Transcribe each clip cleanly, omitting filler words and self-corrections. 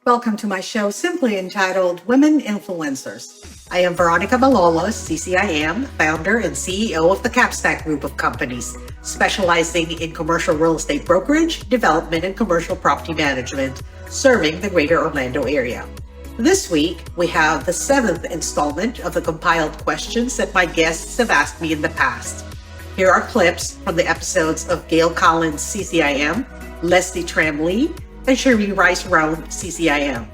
Welcome to my show simply entitled Women Influencers. I am Veronica, CCIM, founder and CEO of the Capstack Group of companies, specializing in commercial real estate brokerage, development, and commercial property management, serving the greater Orlando area. This week, we have the 7th installment of the compiled questions that my guests have asked me in the past. Here are clips from the episodes of Gail Collins, CCIM, Lezlie Tram, and Chere Rice-Roane, CCIM.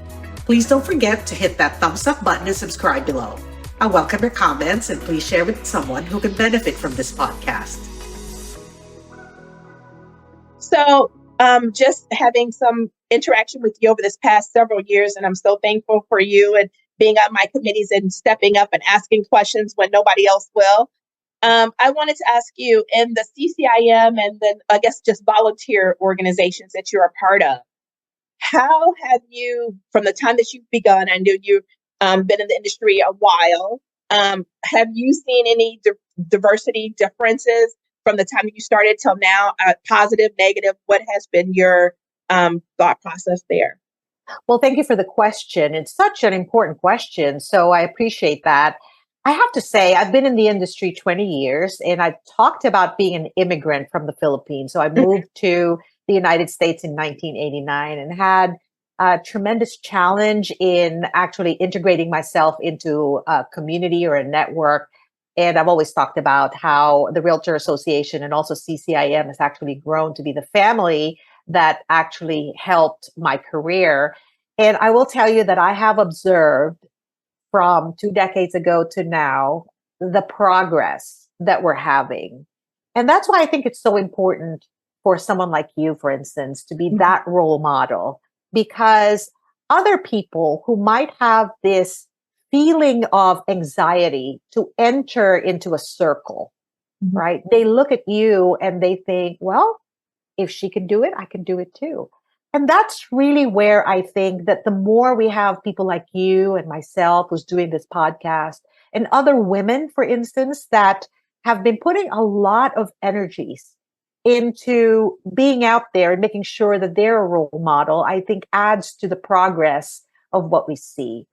Please don't forget to hit that thumbs up button and subscribe below. I welcome your comments and please share with someone who can benefit from this podcast. So just having some interaction with you over this past several years, and I'm so thankful for you and being on my committees and stepping up and asking questions when nobody else will. I wanted to ask you, in the CCIM and then I guess just volunteer organizations that you're a part of, how have you, from the time that you've begun, I know you've been in the industry a while, have you seen any diversity differences from the time you started till now, positive, negative? What has been your thought process there? Well, thank you for the question. It's such an important question, so I appreciate that. I have to say, I've been in the industry 20 years, and I've talked about being an immigrant from the Philippines. So I moved to the United States in 1989 and had a tremendous challenge in actually integrating myself into a community or a network. And I've always talked about how the Realtor Association and also CCIM has actually grown to be the family that actually helped my career. And I will tell you that I have observed from 2 decades ago to now, the progress that we're having. And that's why I think it's so important for someone like you, for instance, to be that role model, because other people who might have this feeling of anxiety to enter into a circle, right? They look at you and they think, well, if she can do it, I can do it too. And that's really where I think that the more we have people like you and myself who's doing this podcast and other women, for instance, that have been putting a lot of energies into being out there and making sure that they're a role model, I think adds to the progress of what we see.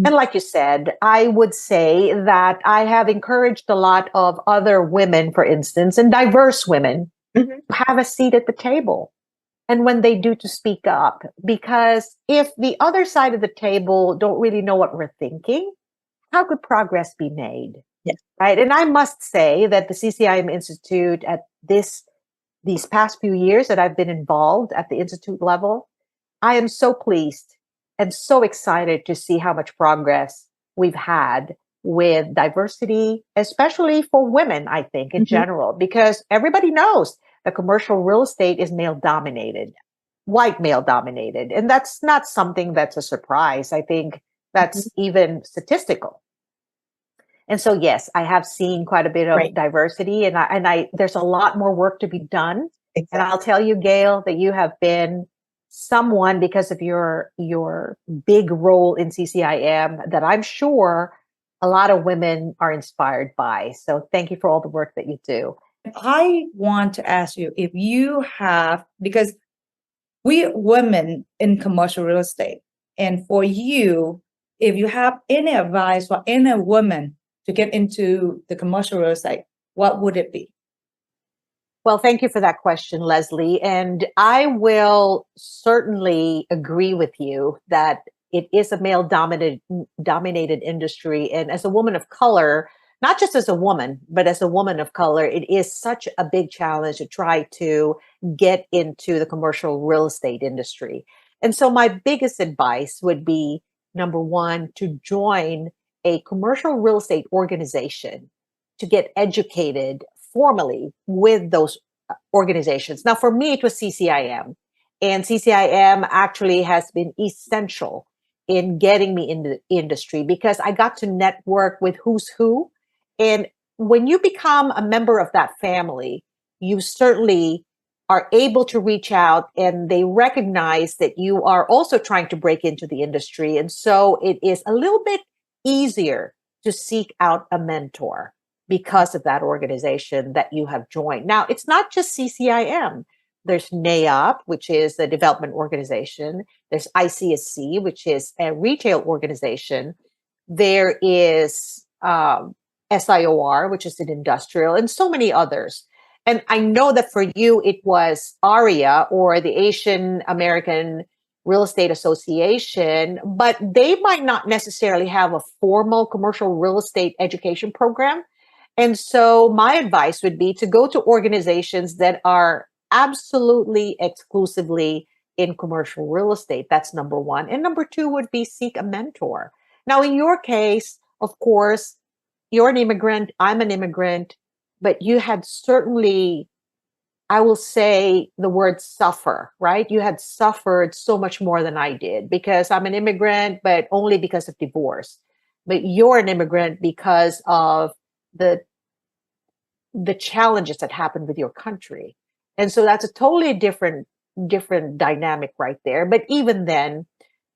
And like you said, I would say that I have encouraged a lot of other women, for instance, and diverse women have a seat at the table. And when they do, to speak up, because if the other side of the table don't really know what we're thinking, how could progress be made? Yes. Right. And I must say that the CCIM Institute at these past few years that I've been involved at the Institute level, I am so pleased and so excited to see how much progress we've had with diversity, especially for women, I think, in general, because everybody knows that commercial real estate is male dominated, white male dominated. And that's not something that's a surprise. I think that's even statistical. And so, yes, I have seen quite a bit of diversity, and I there's a lot more work to be done. Exactly. And I'll tell you, Gail, that you have been someone, because of your big role in CCIM, that I'm sure a lot of women are inspired by. So thank you for all the work that you do. I want to ask you if you have, because we women in commercial real estate, and for you, if you have any advice for any woman to get into the commercial real estate, what would it be? Well, thank you for that question, Lezlie. And I will certainly agree with you that it is a male-dominated industry. And as a woman of color, not just as a woman, but as a woman of color, it is such a big challenge to try to get into the commercial real estate industry. And so my biggest advice would be, number one, to join a commercial real estate organization to get educated formally with those organizations. Now, for me, it was CCIM. And CCIM actually has been essential in getting me into the industry because I got to network with who's who. And when you become a member of that family, you certainly are able to reach out, and they recognize that you are also trying to break into the industry. And so it is a little bit easier to seek out a mentor because of that organization that you have joined. Now, it's not just CCIM. there's NAIOP, which is a development organization. There's ICSC, which is a retail organization. There is SIOR, which is an industrial, and so many others. And I know that for you, it was ARIA, or the Asian American Real Estate Association, but they might not necessarily have a formal commercial real estate education program. And so my advice would be to go to organizations that are absolutely exclusively in commercial real estate. That's number one. And number two would be seek a mentor. Now, in your case, of course, you're an immigrant, I'm an immigrant, but you had certainly, I will say the word suffer, right? You had suffered so much more than I did, because I'm an immigrant, but only because of divorce. But you're an immigrant because of the challenges that happened with your country. And so that's a totally different dynamic right there. But even then,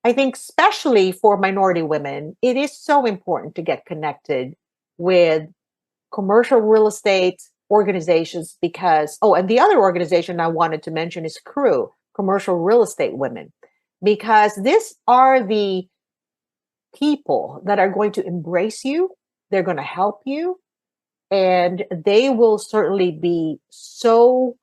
I think especially for minority women, it is so important to get connected with commercial real estate organizations, because, and the other organization I wanted to mention is CREW, Commercial Real Estate Women, because these are the people that are going to embrace you. They're going to help you, and they will certainly be so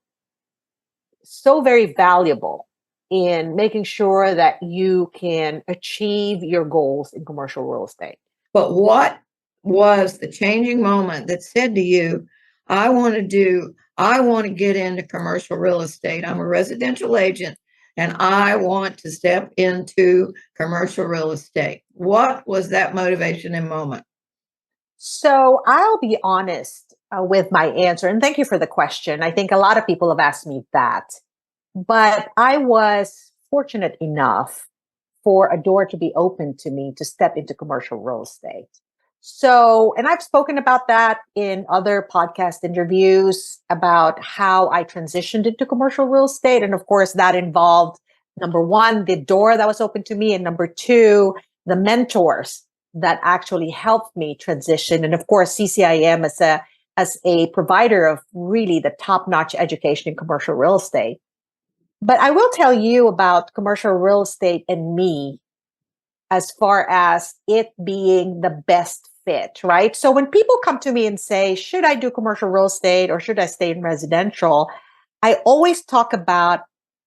very valuable in making sure that you can achieve your goals in commercial real estate. But what was the changing moment that said to you, I want to get into commercial real estate. I'm a residential agent and I want to step into commercial real estate. What was that motivation and moment? So I'll be honest with my answer, and thank you for the question. I think a lot of people have asked me that, but I was fortunate enough for a door to be open to me to step into commercial real estate. So, and I've spoken about that in other podcast interviews about how I transitioned into commercial real estate. And of course, that involved, number one, the door that was open to me, and number two, the mentors that actually helped me transition. And of course, CCIM as a provider of really the top-notch education in commercial real estate. But I will tell you about commercial real estate and me, as far as it being the best fit, right? So when people come to me and say, should I do commercial real estate or should I stay in residential? I always talk about,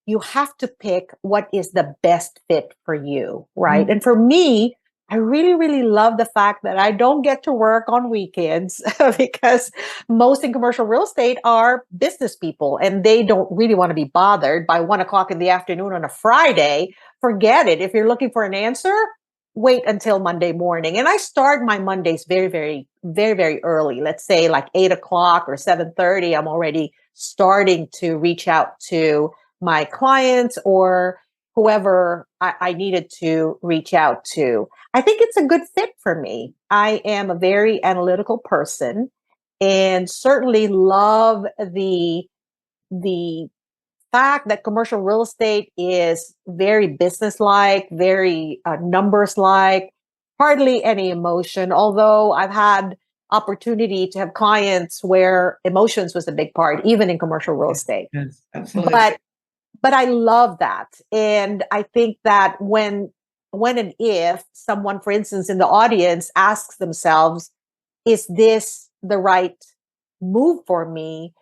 you have to pick what is the best fit for you, right? Mm-hmm. And for me, I really, really love the fact that I don't get to work on weekends because most in commercial real estate are business people and they don't really want to be bothered by 1:00 in the afternoon on a Friday. Forget it. If you're looking for an answer, wait until Monday morning. And I start my Mondays very, very, very, very early. Let's say like 8:00 or 7:30. I'm already starting to reach out to my clients or whoever I needed to reach out to. I think it's a good fit for me. I am a very analytical person and certainly love the fact that commercial real estate is very business-like, very numbers-like, hardly any emotion, although I've had opportunity to have clients where emotions was a big part, even in commercial real estate. Yes, absolutely. But I love that. And I think that when and if someone, for instance, in the audience asks themselves, is this the right move for me?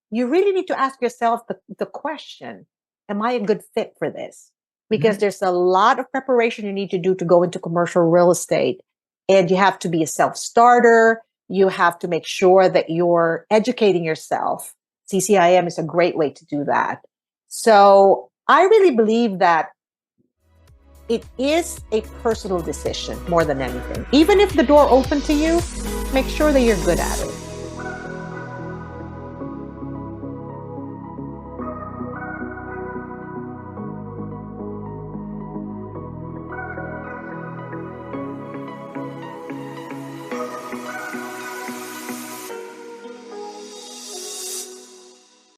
You really need to ask yourself the question, am I a good fit for this? Because there's a lot of preparation you need to do to go into commercial real estate. And you have to be a self-starter. You have to make sure that you're educating yourself. CCIM is a great way to do that. So I really believe that it is a personal decision more than anything. Even if the door opened to you, make sure that you're good at it.